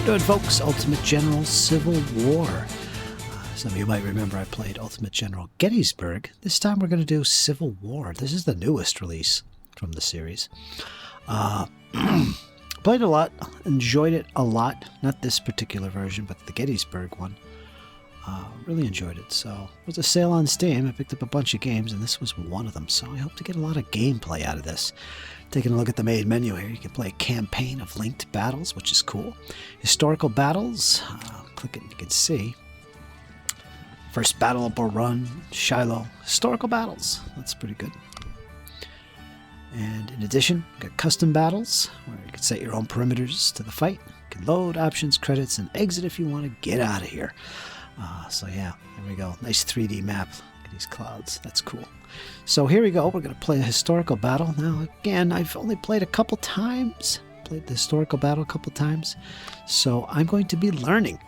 doing, folks? Ultimate General Civil War. Some of you might remember I played Ultimate General Gettysburg. This time we're going to do Civil War. This is the newest release from the series. Played a lot, enjoyed it a lot. Not this particular version, but the Gettysburg one. Really enjoyed it. So it was a sale on Steam. I picked up a bunch of games, and this was one of them. So I hope to get a lot of gameplay out of this. Taking a look at the main menu here, you can play a campaign of linked battles, which is cool. Historical battles, click it and you can see. First Battle of Bull Run, Shiloh, historical battles. That's pretty good. And in addition, we've got custom battles, where you can set your own perimeters to the fight. You can load, options, credits, and exit if you want to get out of here. So yeah, there we go. Nice 3D map. Look at these clouds. That's cool. So here we go. We're going to play a historical battle. Now, again, I've only played a couple times. Played the historical battle a couple times. So I'm going to be learning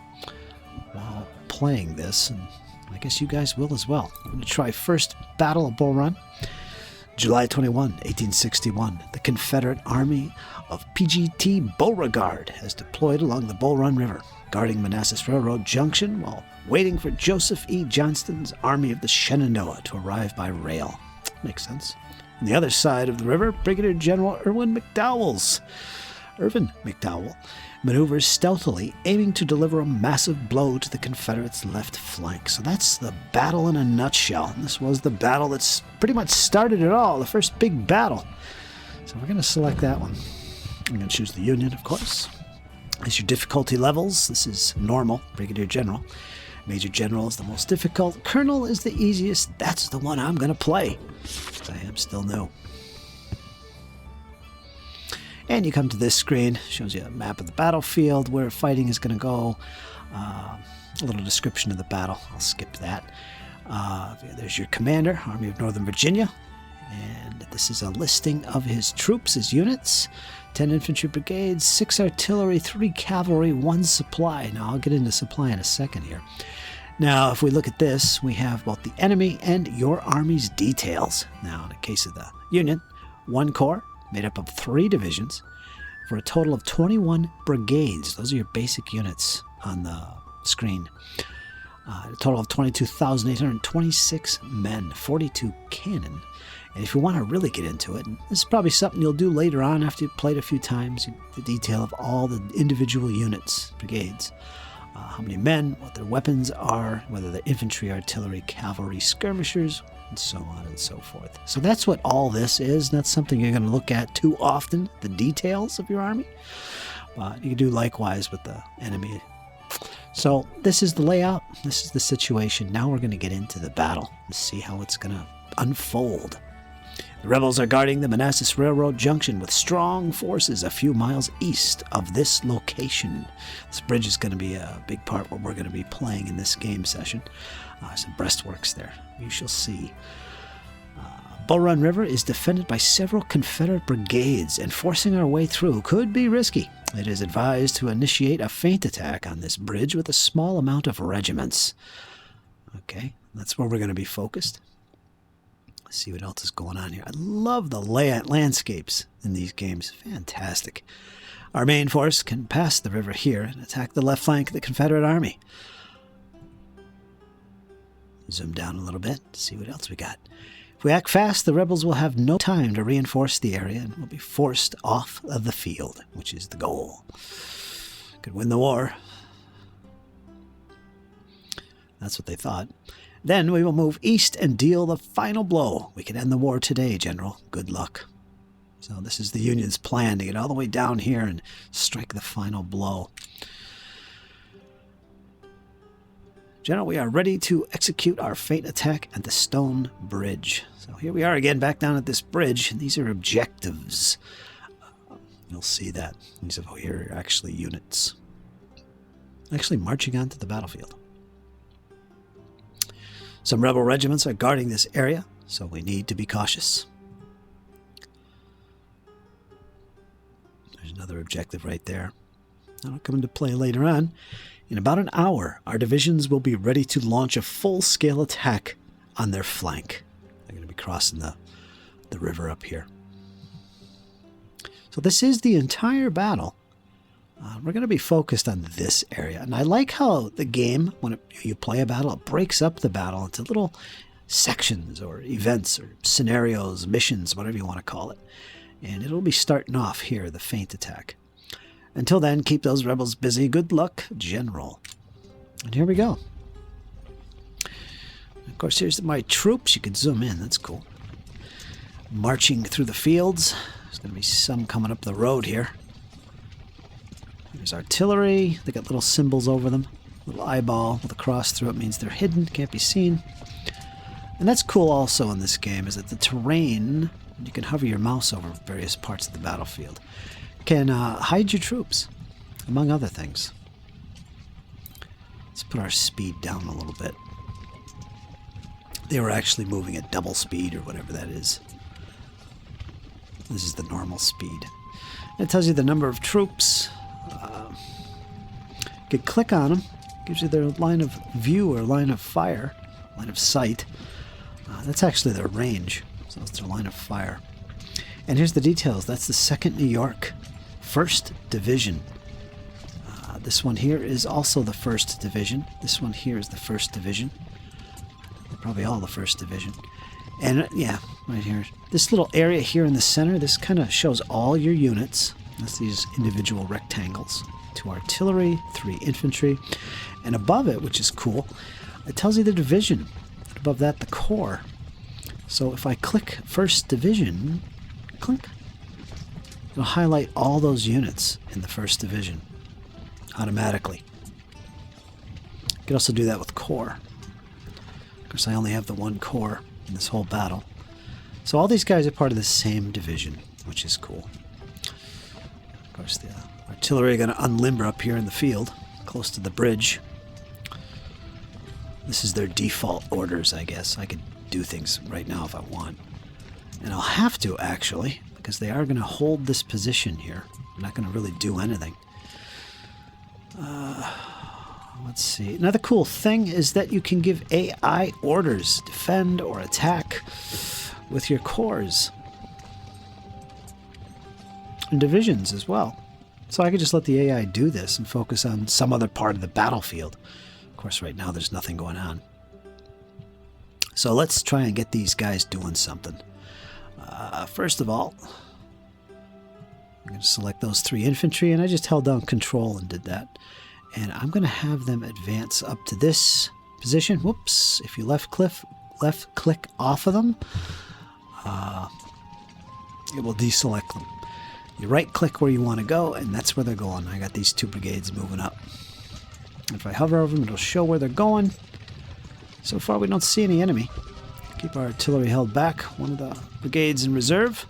while playing this, and I guess you guys will as well. I'm going to try first Battle of Bull Run. July 21, 1861. The Confederate Army of PGT Beauregard has deployed along the Bull Run River, guarding Manassas Railroad Junction while waiting for Joseph E. Johnston's Army of the Shenandoah to arrive by rail. Makes sense. On the other side of the river, Brigadier General Irvin McDowell maneuvers stealthily, aiming to deliver a massive blow to the Confederates' left flank. So that's the battle in a nutshell. And this was the battle that's pretty much started it all, the first big battle. So we're going to select that one. I'm going to choose the Union, of course. As your difficulty levels, this is normal, Brigadier General. Major General is the most difficult. Colonel is the easiest. That's the one I'm going to play. I am still new. And you come to this screen. Shows you a map of the battlefield, where fighting is going to go. A little description of the battle. I'll skip that. There's your commander, Army of Northern Virginia. And this is a listing of his troops, his units. 10 infantry brigades, 6 artillery, 3 cavalry, 1 supply. Now, I'll get into supply in a second here. Now, if we look at this, we have both the enemy and your army's details. Now, in the case of the Union, 1 corps made up of 3 divisions for a total of 21 brigades. Those are your basic units on the screen. A total of 22,826 men, 42 cannon. And if you want to really get into it, and this is probably something you'll do later on after you've played a few times, the detail of all the individual units, brigades, how many men, what their weapons are, whether they're infantry, artillery, cavalry, skirmishers, and so on and so forth. So that's what all this is. Not something you're going to look at too often, the details of your army. But you can do likewise with the enemy. So this is the layout. This is the situation. Now we're going to get into the battle and see how it's going to unfold. The rebels are guarding the Manassas Railroad Junction with strong forces a few miles east of this location. This bridge is going to be a big part what we're going to be playing in this game session. Some breastworks there. You shall see. Bull Run River is defended by several Confederate brigades, and forcing our way through could be risky. It is advised to initiate a feint attack on this bridge with a small amount of regiments. Okay, that's where we're going to be focused. Let's see what else is going on here. I love the landscapes in these games. Fantastic. Our main force can pass the river here and attack the left flank of the Confederate Army. Zoom down a little bit to see what else we got. If we act fast, the rebels will have no time to reinforce the area and will be forced off of the field, which is the goal. Could win the war. That's what they thought. Then we will move east and deal the final blow. We can end the war today, General. Good luck. So this is the Union's plan, to get all the way down here and strike the final blow. General, we are ready to execute our feint attack at the stone bridge. So here we are again, back down at this bridge, and these are objectives. You'll see that. These are here are actually units. Actually marching onto the battlefield. Some rebel regiments are guarding this area, so we need to be cautious. There's another objective right there. That'll come into play later on. In about an hour, our divisions will be ready to launch a full-scale attack on their flank. They're going to be crossing the river up here. So this is the entire battle We're going to be focused on this area. And I like how the game, when you play a battle, it breaks up the battle into little sections or events or scenarios, missions, whatever you want to call it. And it'll be starting off here, the Feint Attack. Until then, keep those rebels busy. Good luck, General. And here we go. Of course, here's my troops. You can zoom in. That's cool. Marching through the fields. There's going to be some coming up the road here. There's artillery. They got little symbols over them. Little eyeball with a cross through it means they're hidden, can't be seen. And that's cool also in this game, is that the terrain, you can hover your mouse over various parts of the battlefield, can hide your troops, among other things. Let's put our speed down a little bit. They were actually moving at double speed or whatever that is. This is the normal speed. It tells you the number of troops. You can click on them. Gives you their line of view or line of fire, line of sight. That's actually their range. So it's their line of fire. And here's the details. That's the 2nd New York, 1st Division. This one here is also the 1st Division. This one here is the 1st Division. They're probably all the 1st Division. And yeah, right here. This little area here in the center, this kind of shows all your units. That's these individual rectangles. 2 artillery, 3 infantry. And above it, which is cool, it tells you the division. Above that, the corps. So if I click 1st Division, click, it'll highlight all those units in the 1st Division automatically. You can also do that with corps. Of course, I only have the one corps in this whole battle. So all these guys are part of the same division, which is cool. Of course, the artillery are going to unlimber up here in the field, close to the bridge. This is their default orders, I guess. I could do things right now if I want. And I'll have to, actually, because they are going to hold this position here. They're not going to really do anything. Let's see. Another cool thing is that you can give AI orders, defend or attack with your corps. And divisions as well. So I could just let the AI do this and focus on some other part of the battlefield. Of course, right now there's nothing going on. So let's try and get these guys doing something. First of all, I'm going to select those 3 infantry, and I just held down Control and did that. And I'm going to have them advance up to this position. Whoops! If you left click off of them, it will deselect them. You right click where you want to go, and that's where they're going. I got these 2 brigades moving up. If I hover over them, it'll show where they're going. So far, we don't see any enemy. Keep our artillery held back. One of the brigades in reserve,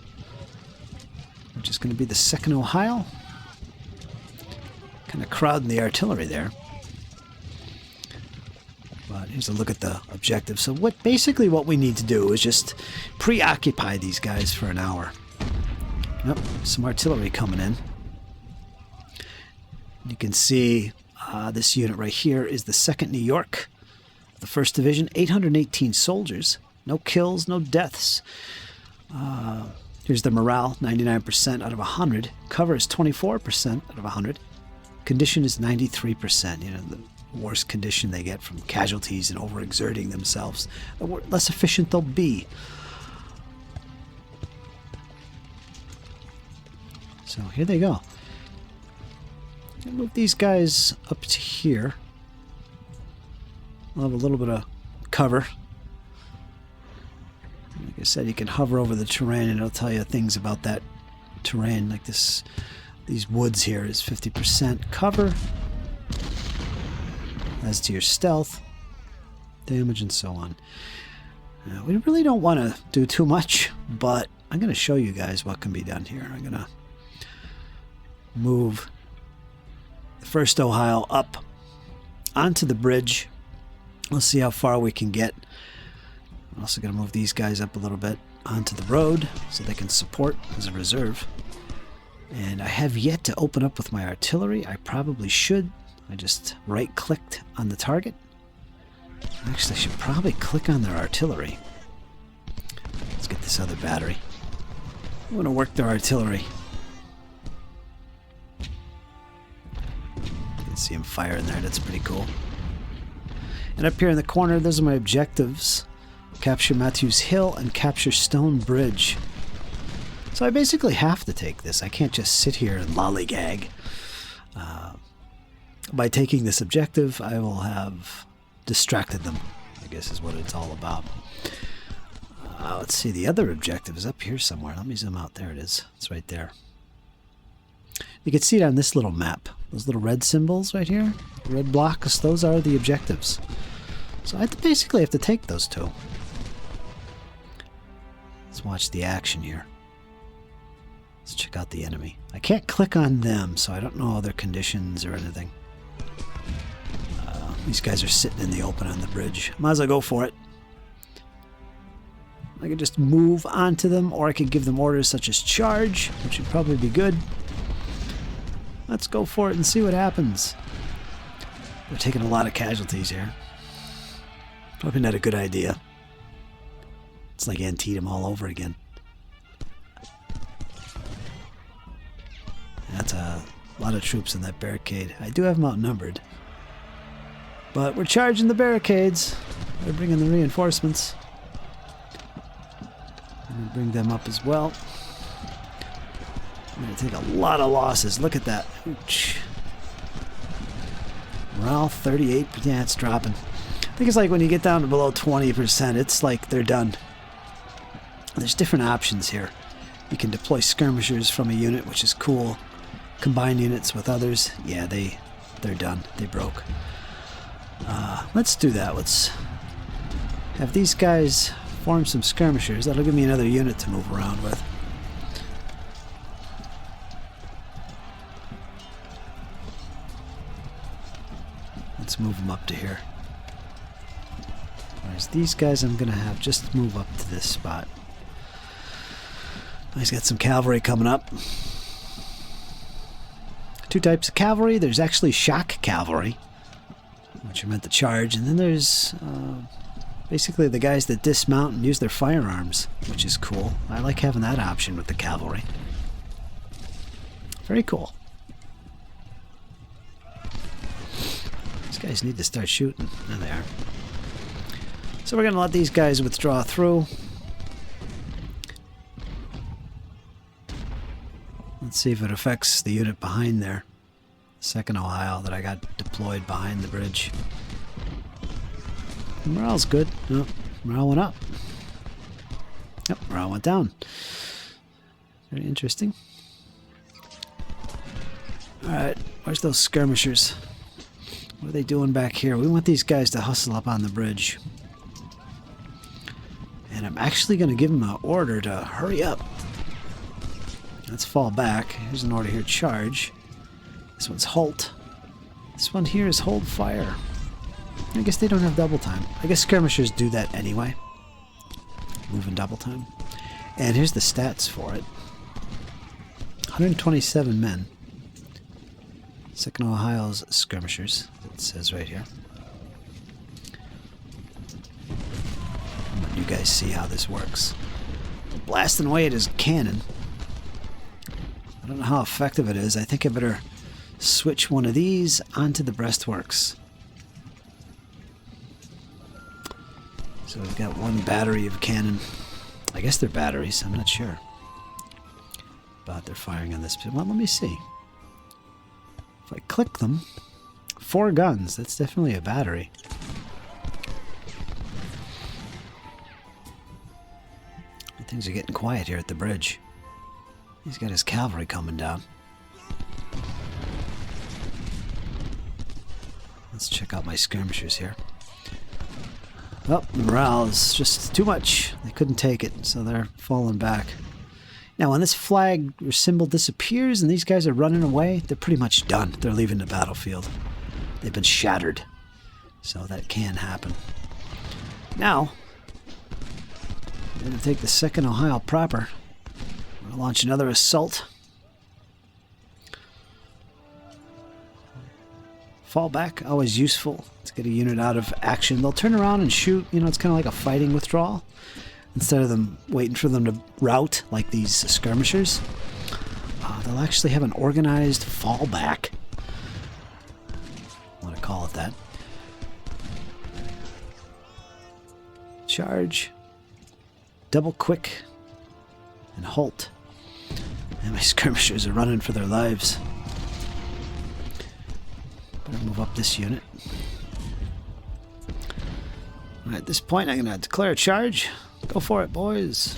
which is going to be the 2nd Ohio. Kind of crowding the artillery there. But here's a look at the objective. So basically what we need to do is just preoccupy these guys for an hour. Yep, some artillery coming in. You can see this unit right here is the 2nd New York, the 1st Division, 818 soldiers. No kills, no deaths. Here's the morale, 99% out of 100. Cover is 24% out of 100. Condition is 93%. You know, the worse condition they get from casualties and overexerting themselves, the less efficient they'll be. So here they go. I'll move these guys up to here. I'll have a little bit of cover. Like I said, you can hover over the terrain and it'll tell you things about that terrain. Like this, these woods here is 50% cover. As to your stealth, damage, and so on. We really don't want to do too much, but I'm going to show you guys what can be done here. I'm going to move the 1st Ohio up onto the bridge. Let's see how far we can get. I'm also going to move these guys up a little bit onto the road so they can support as a reserve. And I have yet to open up with my artillery. I probably should. I just right-clicked on the target. Actually, I should probably click on their artillery. Let's get this other battery. I want to work their artillery. See him firing there. That's pretty cool. And up here in the corner, those are my objectives. Capture Matthews Hill and capture Stone Bridge. So I basically have to take this. I can't just sit here and lollygag. By taking this objective, I will have distracted them, I guess is what it's all about. Let's see, the other objective is up here somewhere. Let me zoom out. There it is. It's right there. You can see it on this little map. Those little red symbols right here, red blocks, those are the objectives. So I basically have to take those two. Let's watch the action here. Let's check out the enemy. I can't click on them, so I don't know their conditions or anything. These guys are sitting in the open on the bridge. Might as well go for it. I could just move onto them, or I could give them orders such as charge, which would probably be good. Let's go for it and see what happens. We're taking a lot of casualties here. Probably not a good idea. It's like Antietam all over again. That's a lot of troops in that barricade. I do have them outnumbered. But we're charging the barricades. They're bringing the reinforcements. I'm going to bring them up as well. I'm going to take a lot of losses. Look at that. Ouch. Morale 38. Yeah, it's dropping. I think it's like when you get down to below 20%, it's like they're done. There's different options here. You can deploy skirmishers from a unit, which is cool. Combine units with others. Yeah, they're done. They broke. Let's do that. Let's have these guys form some skirmishers. That'll give me another unit to move around with. Let's move them up to here. Whereas these guys I'm going to have just move up to this spot. He's got some cavalry coming up. Two types of cavalry. There's actually shock cavalry, which are meant to charge, and then there's basically the guys that dismount and use their firearms, which is cool. I like having that option with the cavalry. Very cool. These guys need to start shooting. There they are. So we're going to let these guys withdraw through. Let's see if it affects the unit behind there. 2nd Ohio that I got deployed behind the bridge. Morale's good. No, morale went up. Yep, morale went down. Very interesting. Alright, where's those skirmishers? What are they doing back here? We want these guys to hustle up on the bridge. And I'm actually going to give them an order to hurry up. Let's fall back. Here's an order here, charge. This one's halt. This one here is hold fire. I guess they don't have double time. I guess skirmishers do that anyway. Move in double time. And here's the stats for it. 127 men. 2nd Ohio's skirmishers. It says right here. I'll let you guys see how this works. Blasting away at his cannon. I don't know how effective it is. I think I better switch one of these onto the breastworks. So we've got one battery of cannon. I guess they're batteries. I'm not sure. But they're firing on this. Well, let me see. If I click them, 4 guns. That's definitely a battery. Things are getting quiet here at the bridge. He's got his cavalry coming down. Let's check out my skirmishers here. Oh, the morale is just too much. They couldn't take it, so they're falling back. Now, when this flag or symbol disappears and these guys are running away, they're pretty much done. They're leaving the battlefield. They've been shattered. So that can happen. Now, we're going to take the 2nd Ohio proper. We're going to launch another assault. Fall back, always useful to get a unit out of action. They'll turn around and shoot. You know, it's kind of like a fighting withdrawal. Instead of them waiting for them to rout like these skirmishers, they'll actually have an organized fallback. to call it that. Charge, double quick, and halt. And my skirmishers are running for their lives. Better move up this unit. At this point, I'm going to declare a charge. Go for it, boys.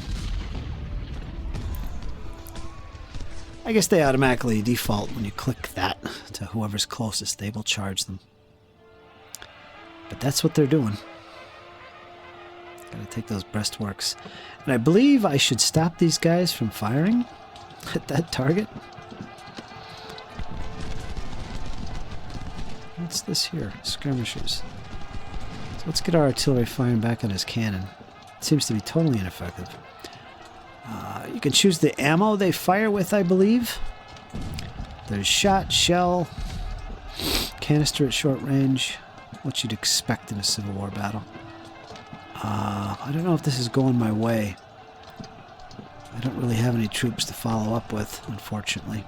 I guess they automatically default when you click that to whoever's closest. They will charge them. But that's what they're doing. Gotta take those breastworks. And I believe I should stop these guys from firing at that target. What's this here? Skirmishers. So let's get our artillery firing back on his cannon. It seems to be totally ineffective. You can choose the ammo they fire with, I believe. There's shot, shell, canister at short range. What you'd expect in a Civil War battle. I don't know if this is going my way. I don't really have any troops to follow up with, unfortunately.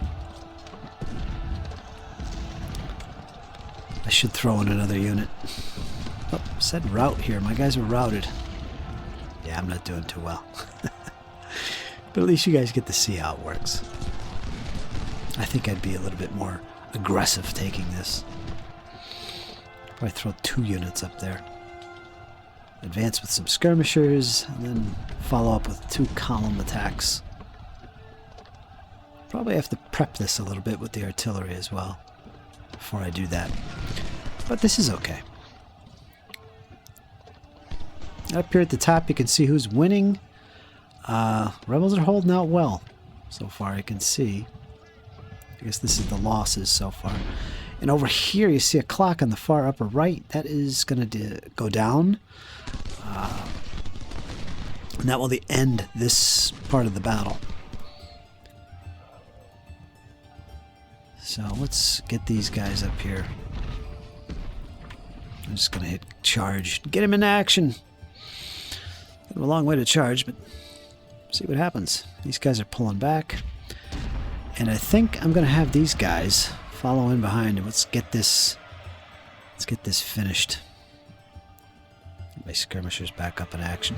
I should throw in another unit. Oh, said route here. My guys are routed. Yeah, I'm not doing too well. But at least you guys get to see how it works. I think I'd be a little bit more aggressive taking this. Probably throw 2 units up there. Advance with some skirmishers, and then follow up with 2 column attacks. Probably have to prep this a little bit with the artillery as well before I do that. But this is okay. Up here at the top you can see who's winning. Rebels are holding out well so far, I can see. I guess this is the losses so far. And over here you see a clock on the far upper right. That is going to go down. And that will end this part of the battle. So let's get these guys up here. I'm just going to hit charge. Get him in action. Got a long way to charge, but see what happens. These guys are pulling back. And I think I'm going to have these guys follow in behind him. Let's get this finished. Get my skirmishers back up in action.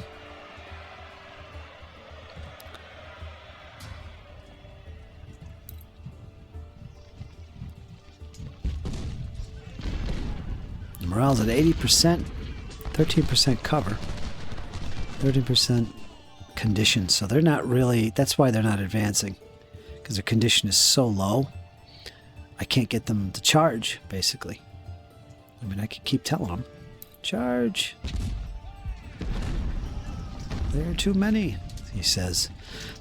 The morale's at 80%, 13% cover, 13% condition. So they're not really, that's why they're not advancing. Because their condition is so low, I can't get them to charge, basically. I mean, I could keep telling them, charge. There are too many, he says.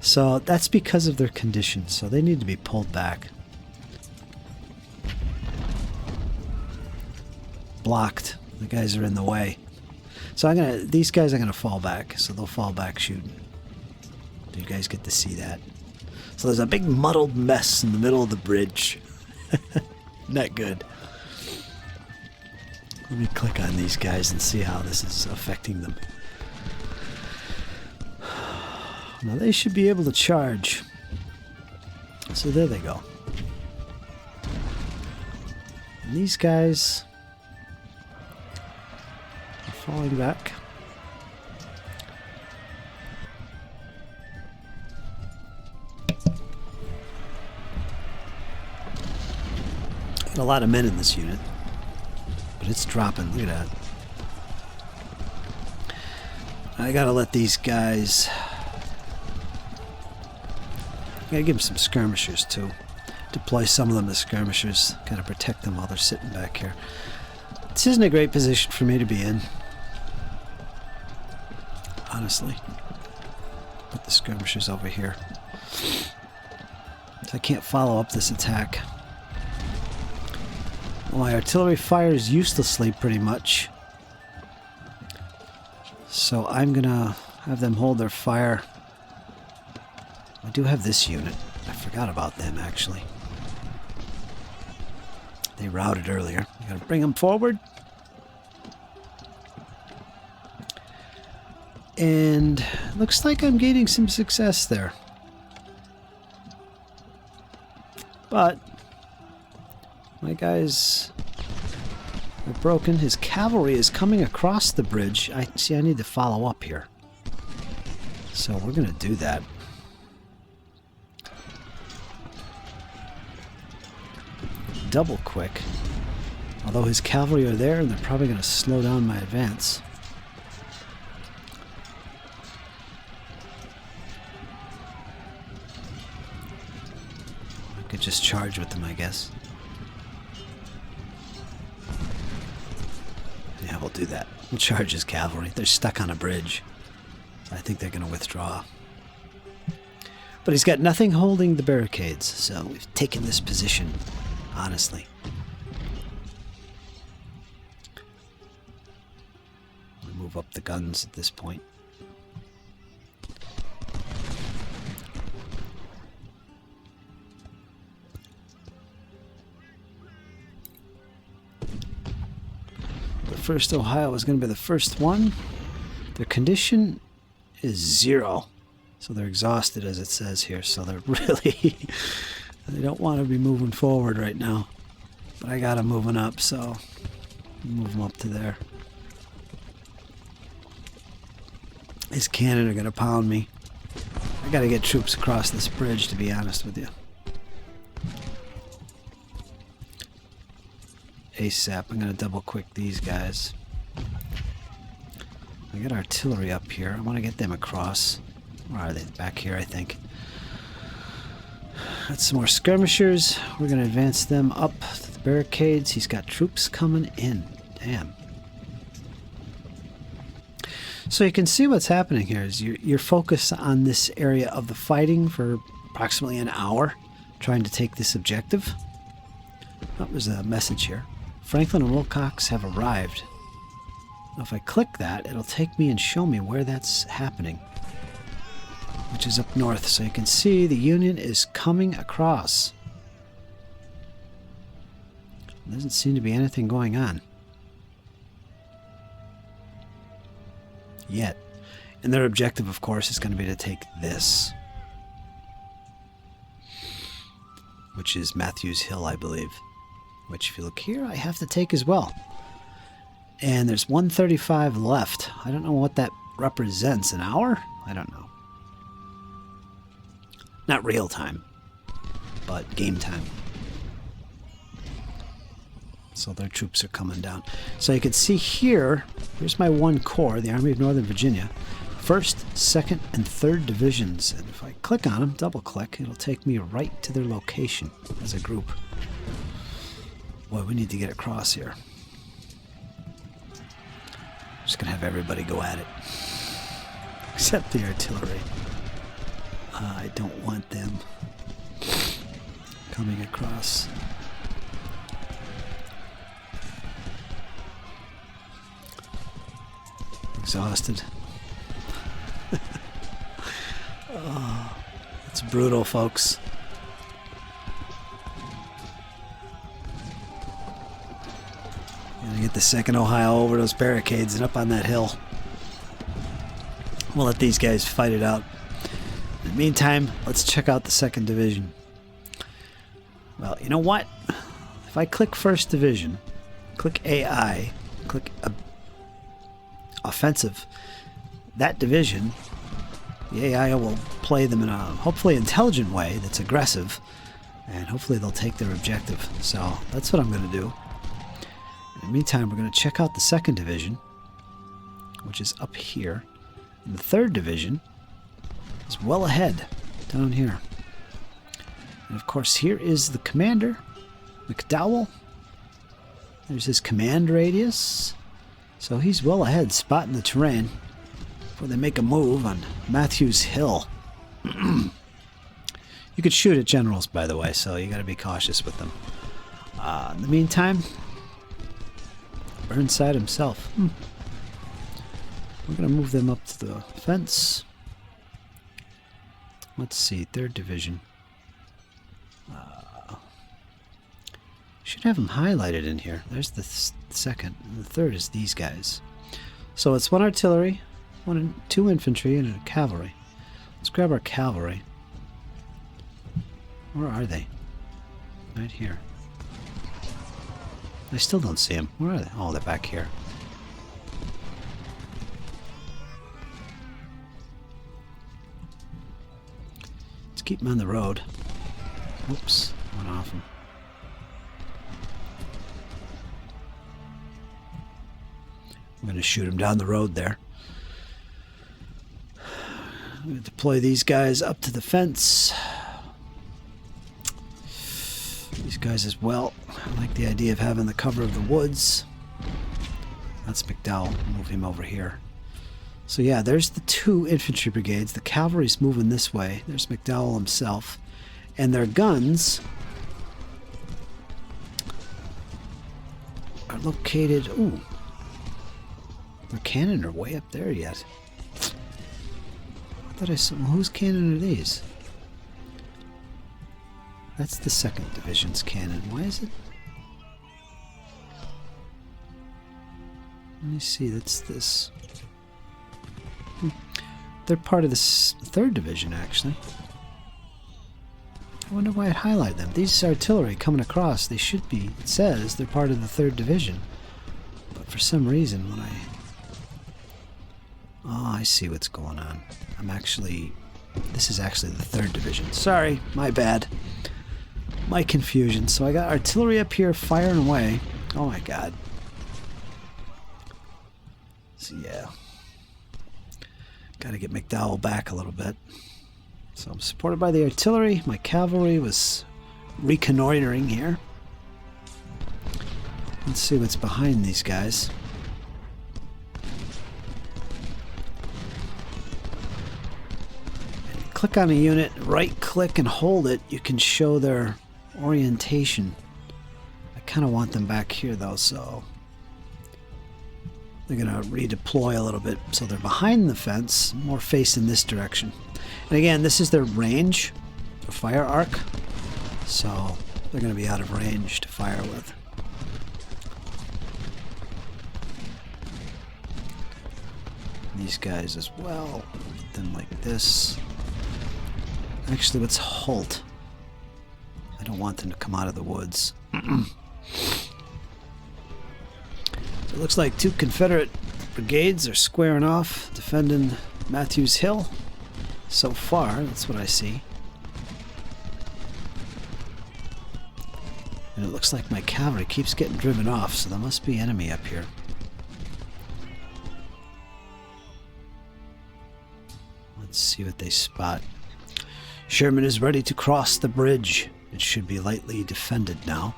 So that's because of their condition. So they need to be pulled back. Blocked. The guys are in the way. So these guys are gonna fall back. So they'll fall back shooting. You guys get to see that. So there's a big muddled mess in the middle of the bridge. Not good. Let me click on these guys and see how this is affecting them. Now they should be able to charge. So there they go. And these guys are falling back. Got a lot of men in this unit, but it's dropping. Look at that. I gotta let these guys. I gotta give them some skirmishers too. Deploy some of them as skirmishers. Gotta protect them while they're sitting back here. This isn't a great position for me to be in, honestly. Put the skirmishers over here. So I can't follow up this attack. Well, my artillery fires uselessly pretty much. So I'm gonna have them hold their fire. I do have this unit. I forgot about them actually. They routed earlier. I gotta bring them forward. And looks like I'm gaining some success there. But my guys They're broken. His cavalry is coming across the bridge. I need to follow up here. So we're going to do that. Double quick. Although his cavalry are there, and they're probably going to slow down my advance. I could just charge with them, I guess. Yeah, we'll do that. We'll charge his cavalry. They're stuck on a bridge. I think they're going to withdraw. But he's got nothing holding the barricades, so we've taken this position, honestly. We'll move up the guns at this point. The first Ohio is going to be the first one. Their condition is 0. So they're exhausted, as it says here. So they're really... they don't want to be moving forward right now. But I got them moving up, so... move them up to there. His cannon are going to pound me. I got to get troops across this bridge, to be honest with you. ASAP. I'm going to double quick these guys. I got artillery up here. I want to get them across. Where are they? Back here, I think. That's some more skirmishers. We're going to advance them up to the barricades. He's got troops coming in. Damn. So you can see what's happening here is you're focused on this area of the fighting for approximately an hour, trying to take this objective. That was a message here. Franklin and Wilcox have arrived. Now if I click that, it'll take me and show me where that's happening, which is up north. So you can see the Union is coming across. There doesn't seem to be anything going on yet. And their objective, of course, is going to be to take this, which is Matthews Hill, I believe. Which, if you look here, I have to take as well. And there's 135 left. I don't know what that represents. An hour? I don't know. Not real time, but game time. So their troops are coming down. So you can see here, here's my 1 Corps, the Army of Northern Virginia. 1st, 2nd, and 3rd Divisions. And if I click on them, double click, it'll take me right to their location as a group. Boy, we need to get across here. I'm just going to have everybody go at it. Except the artillery. I don't want them coming across. Exhausted. Oh, it's brutal, folks. Gonna get the 2nd Ohio over those barricades and up on that hill. We'll let these guys fight it out. In the meantime, let's check out the 2nd Division. Well, you know what? If I click 1st Division, click AI, click Offensive, that division, the AI will play them in a hopefully intelligent way that's aggressive, and hopefully they'll take their objective. So that's what I'm going to do. In the meantime, we're going to check out the 2nd Division, which is up here. And the 3rd Division is well ahead down here. And of course, here is the commander, McDowell. There's his command radius. So he's well ahead, spotting the terrain before they make a move on Matthews Hill. You could shoot at generals, by the way, so you got to be cautious with them. In the meantime, Burnside himself. We're going to move them up to the fence. Let's see, 3rd Division. Should have them highlighted in here. There's the 2nd, and the 3rd is these guys. So it's 1 artillery, 2 infantry, and a cavalry. Let's grab our cavalry. Where are they? Right here. I still don't see them. Where are they? Oh, they're back here. Let's keep them on the road. Oops, went off them. I'm going to shoot them down the road there. I'm going to deploy these guys up to the fence. These guys as well. I like the idea of having the cover of the woods. That's McDowell. Move him over here. So yeah, there's the 2 infantry brigades. The cavalry's moving this way. There's McDowell himself. And their guns are located... Ooh. Their cannon are way up there yet. I thought I saw... Whose cannon are these? That's the 2nd Division's cannon. Why is it? Let me see. That's this. They're part of the 3rd Division, actually. I wonder why it highlighted them. These artillery coming across, they should be... It says they're part of the 3rd Division. But for some reason, when I... Oh, I see what's going on. I'm actually... This is actually the 3rd Division. Sorry, my bad. My confusion. So I got artillery up here firing away. Oh my god. So yeah. Gotta get McDowell back a little bit. So I'm supported by the artillery. My cavalry was reconnoitering here. Let's see what's behind these guys. And click on a unit, right click and hold it. You can show their orientation. I kind of want them back here though, so they're going to redeploy a little bit. So they're behind the fence, more facing this direction. And again, this is their range, their fire arc. So they're going to be out of range to fire with. These guys as well. Put them like this. Actually, let's halt. I don't want them to come out of the woods. So it looks like 2 Confederate brigades are squaring off, defending Matthews Hill. So far, that's what I see. And it looks like my cavalry keeps getting driven off, so there must be enemy up here. Let's see what they spot. Sherman is ready to cross the bridge. It should be lightly defended now.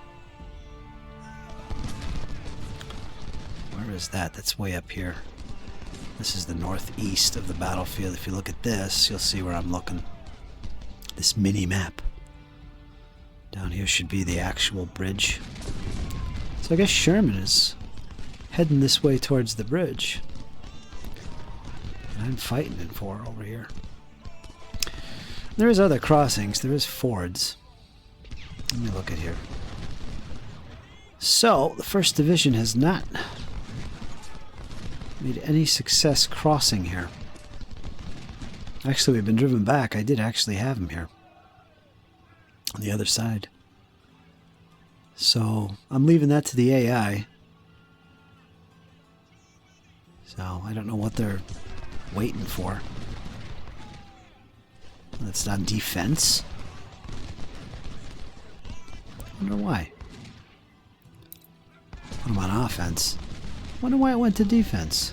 Where is that? That's way up here. This is the northeast of the battlefield. If you look at this, you'll see where I'm looking. This mini map. Down here should be the actual bridge. So I guess Sherman is heading this way towards the bridge. And I'm fighting it for over here. There is other crossings. There is fords. Let me look at here. So, the 1st Division has not made any success crossing here. Actually, we've been driven back. I did actually have them here. On the other side. So, I'm leaving that to the AI. So, I don't know what they're waiting for. That's on defense. I wonder why. Put them on offense. Wonder why it went to defense.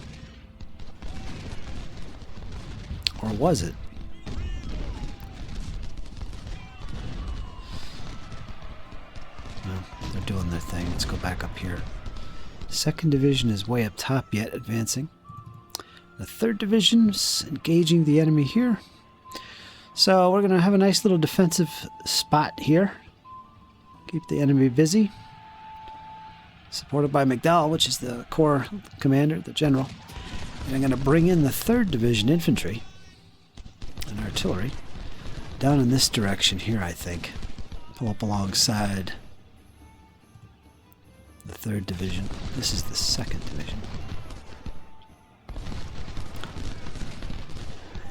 Or was it? Well, they're doing their thing. Let's go back up here. 2nd Division is way up top yet, advancing. The 3rd Division's engaging the enemy here. So we're going to have a nice little defensive spot here. Keep the enemy busy. Supported by McDowell, which is the corps commander, the general. And I'm going to bring in the 3rd Division infantry and artillery down in this direction here, I think. Pull up alongside the 3rd Division. This is the 2nd Division.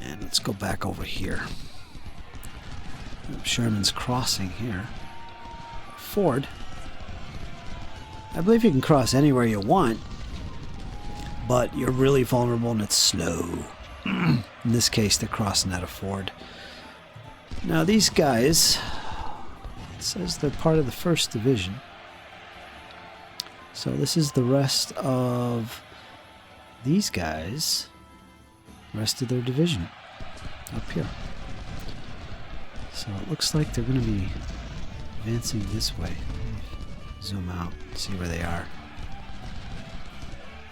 And let's go back over here. Sherman's crossing here. Ford. I believe you can cross anywhere you want, but you're really vulnerable and it's slow. In this case, they're crossing at a ford. Now these guys, it says they're part of the 1st Division. So this is the rest of these guys, rest of their division up here. So it looks like they're going to be advancing this way. Zoom out, see where they are.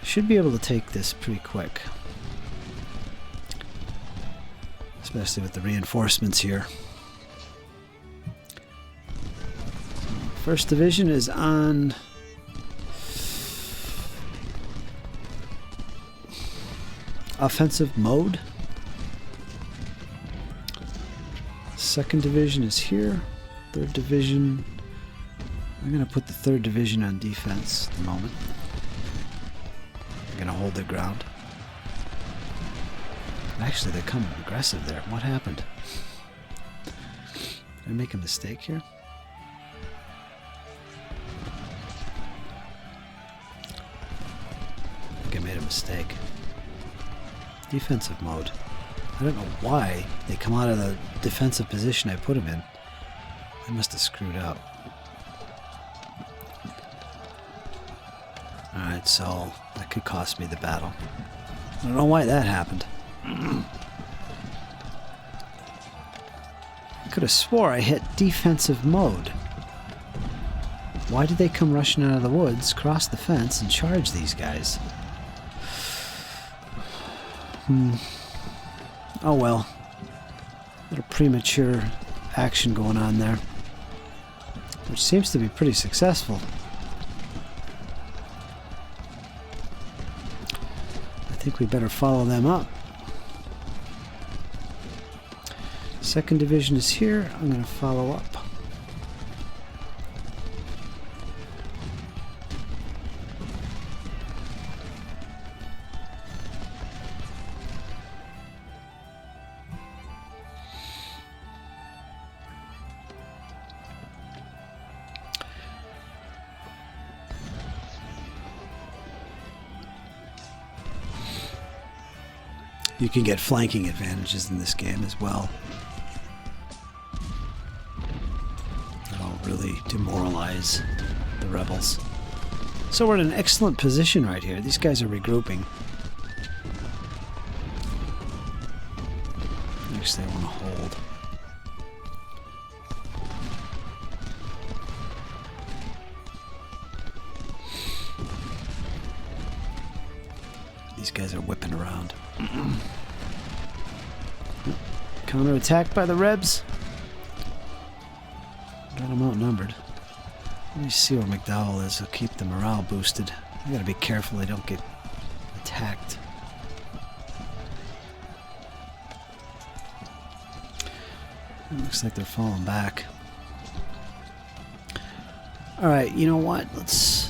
Should be able to take this pretty quick. Especially with the reinforcements here. 1st Division is on offensive mode. 2nd Division is here. 3rd Division, I'm going to put the 3rd Division on defense at the moment. They're going to hold their ground. Actually, they're coming aggressive there. What happened? Did I make a mistake here? I think I made a mistake. Defensive mode. I don't know why they come out of the defensive position I put them in. I must have screwed up. Alright, so that could cost me the battle. I don't know why that happened. I could have swore I hit defensive mode. Why did they come rushing out of the woods, cross the fence, and charge these guys? Oh well. A little premature action going on there. Which seems to be pretty successful. I think we better follow them up. 2nd Division is here. I'm going to follow up. You can get flanking advantages in this game as well. That'll really demoralize the rebels. So we're in an excellent position right here. These guys are regrouping. Actually, I want to hold. These guys are whipping around. Counter-attacked by the Rebs. Got them outnumbered. Let me see where McDowell is. I'll keep the morale boosted. I gotta be careful they don't get attacked. It looks like they're falling back. Alright, you know what? Let's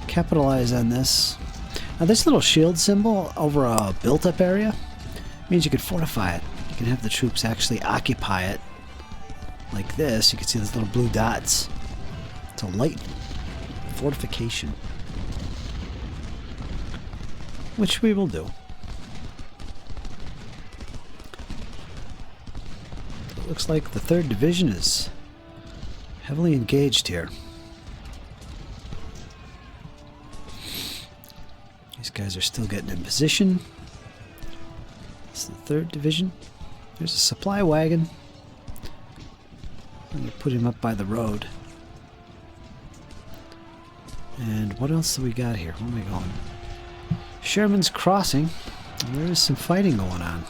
capitalize on this. Now this little shield symbol over a built-up area means you can fortify it. You can have the troops actually occupy it like this. You can see those little blue dots. It's a light fortification, which we will do. It looks like the 3rd Division is heavily engaged here. These guys are still getting in position. This is the 3rd Division. There's a supply wagon. I'm going to put him up by the road. And what else do we got here? Where am I going? Sherman's Crossing. There is some fighting going on.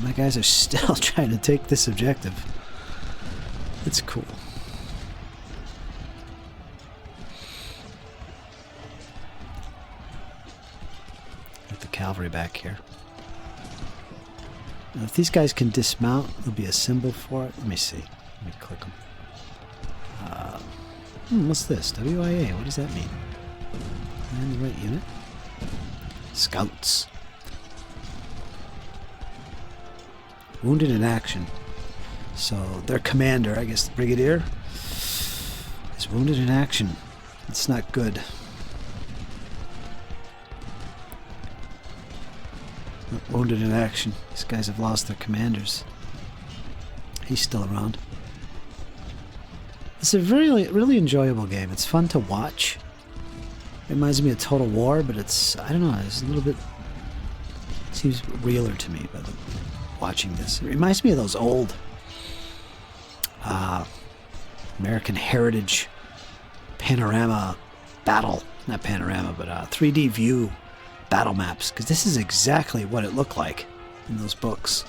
My guys are still trying to take this objective. It's cool. Got the cavalry back here. Now, if these guys can dismount, there'll be a symbol for it. Let me see. Let me click them. What's this? WIA. What does that mean? And the right unit. Scouts. Wounded in action. So their commander, I guess the brigadier, He's wounded in action. It's not good. Not wounded in action. These guys have lost their commanders. He's still around. It's a really enjoyable game. It's fun to watch. It reminds me of Total War, but it's, I don't know, it's a little bit, seems realer to me by watching this. It reminds me of those old American Heritage panorama battle, not panorama, but 3D view battle maps, because this is exactly what it looked like in those books.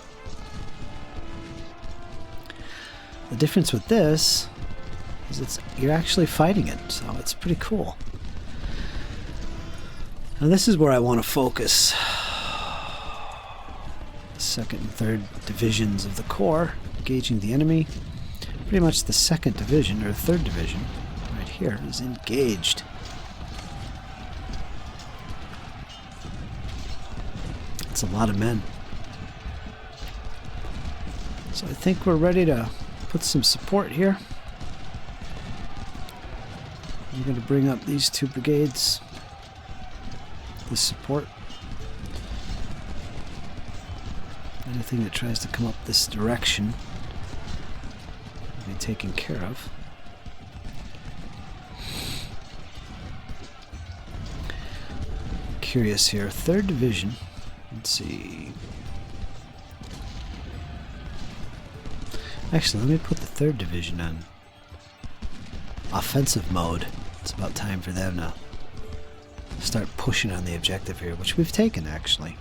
The difference with this is you're actually fighting it, so it's pretty cool. Now this is where I want to focus. The 2nd and 3rd divisions of the Corps engaging the enemy. Pretty much the 2nd division, or 3rd division, right here, is engaged. It's a lot of men. So I think we're ready to put some support here. I'm going to bring up these 2 brigades. This support. Anything that tries to come up this direction will be taken care of. Curious here. 3rd Division. Let's see. Actually, let me put the 3rd Division on offensive mode. It's about time for them to start pushing on the objective here, which we've taken actually.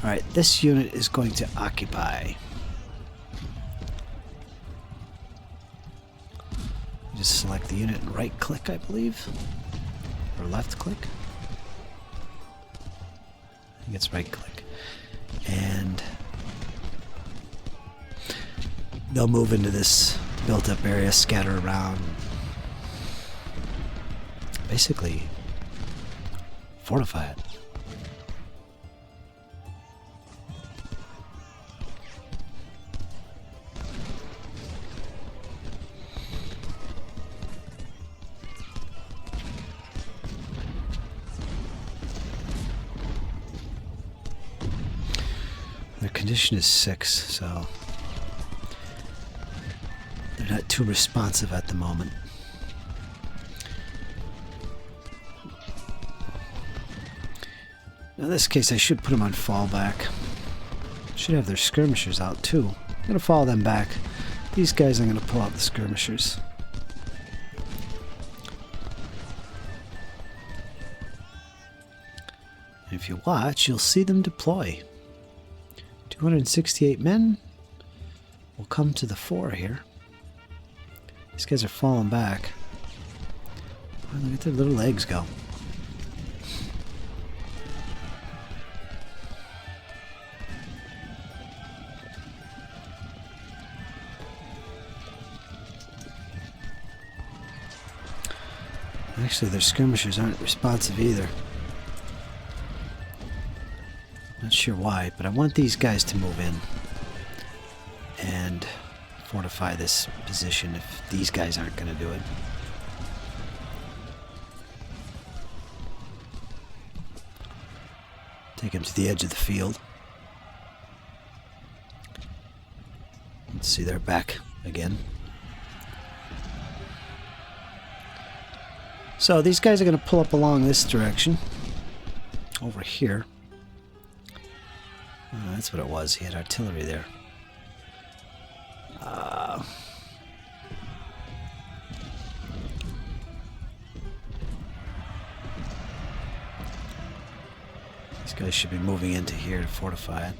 Alright, this unit is going to occupy. Just select the unit and right click, I believe. Or left click. I think it's right click. And they'll move into this built up area, scatter around. Basically, fortify it. Their condition is 6, so they're not too responsive at the moment. Now in this case I should put them on fallback. Should have their skirmishers out too. I'm going to follow them back. These guys I'm going to pull out the skirmishers. And if you watch, you'll see them deploy. 268 men will come to the fore here. These guys are falling back. Oh, look at their little legs go. Actually, their skirmishers aren't responsive either. Not sure why, but I want these guys to move in and fortify this position if these guys aren't going to do it. Take them to the edge of the field. Let's see, they're back again. So these guys are going to pull up along this direction. Over here. Oh, that's what it was. He had artillery there. These guys should be moving into here to fortify it.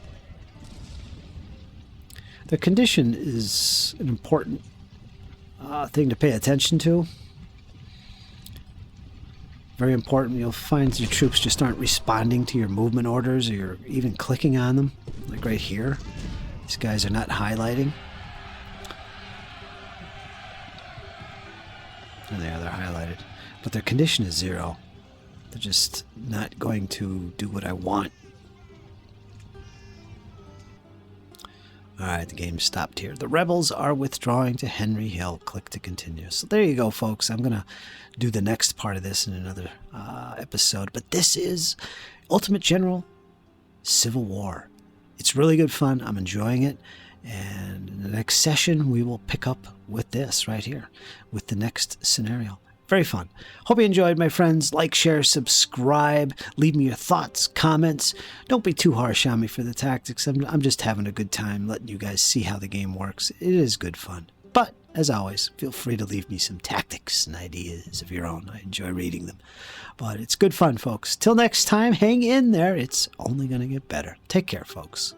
The condition is an important thing to pay attention to. Very important. You'll find your troops just aren't responding to your movement orders, or you're even clicking on them, like right here. These guys are not highlighting. And they're highlighted. But their condition is 0. They're just not going to do what I want. All right, the game stopped here. The rebels are withdrawing to Henry Hill. Click to continue. So there you go, folks. I'm going to do the next part of this in another episode. But this is Ultimate General Civil War. It's really good fun. I'm enjoying it. And in the next session, we will pick up with this right here, with the next scenario. Very fun. Hope you enjoyed, my friends. Like, share, subscribe. Leave me your thoughts, comments. Don't be too harsh on me for the tactics. I'm just having a good time letting you guys see how the game works. It is good fun. But, as always, feel free to leave me some tactics and ideas of your own. I enjoy reading them. But it's good fun, folks. Till next time, hang in there. It's only going to get better. Take care, folks.